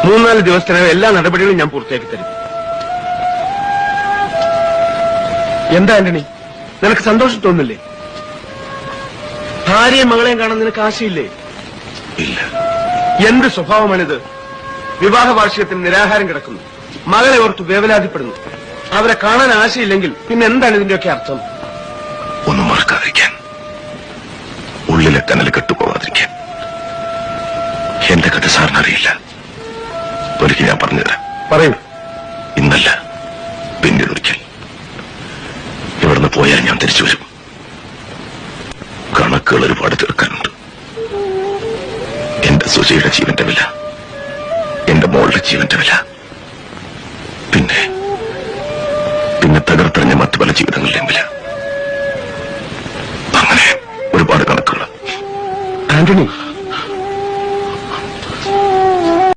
3-4 ദിവസത്തിനകം എല്ലാ നടപടികളും ഞാൻ പൂർത്തിയാക്കി തരും. എന്താ ആന്റണി, നിനക്ക് സന്തോഷം തോന്നില്ലേ? ഭാര്യയും മകളെയും കാണാൻ നിനക്ക് ആശയില്ലേ? ഇല്ല. എന്ത് സ്വഭാവമാണിത്? വിവാഹ വാർഷികത്തിന് നിരാഹാരം കിടക്കുന്നു, മകളെ ഓർത്ത് വേവലാതിപ്പെടുന്നു. അവരെ കാണാൻ ആശയില്ലെങ്കിൽ പിന്നെ എന്താണ് ഇതിന്റെയൊക്കെ അർത്ഥം? ഒന്നും മറക്കാതിരിക്കാൻ, ഉള്ളിലെ കനൽ കെട്ടുപോകാതിരിക്കാൻ. എന്റെ കഥ സാറിനറിയില്ല. ഒരിക്കൽ ഞാൻ പറഞ്ഞുതരാം. പറയൂ. ഇന്നല്ല, പിന്നീട് ഒരിക്കൽ. ഇവിടുന്ന് പോയാൽ ഞാൻ തിരിച്ചു വരും. കണക്കുകൾ ഒരുപാട് തീർക്കാനുണ്ട്. എന്റെ സുജയുടെ ജീവന്റെ വില, എന്റെ മോളുടെ ജീവന്റെ വില, പിന്നെ തകർത്തെറിഞ്ഞ മറ്റു പല ജീവിതങ്ങളുടെയും വില. അങ്ങനെ ഒരുപാട് കണക്കുകൾ. ആന്റണി,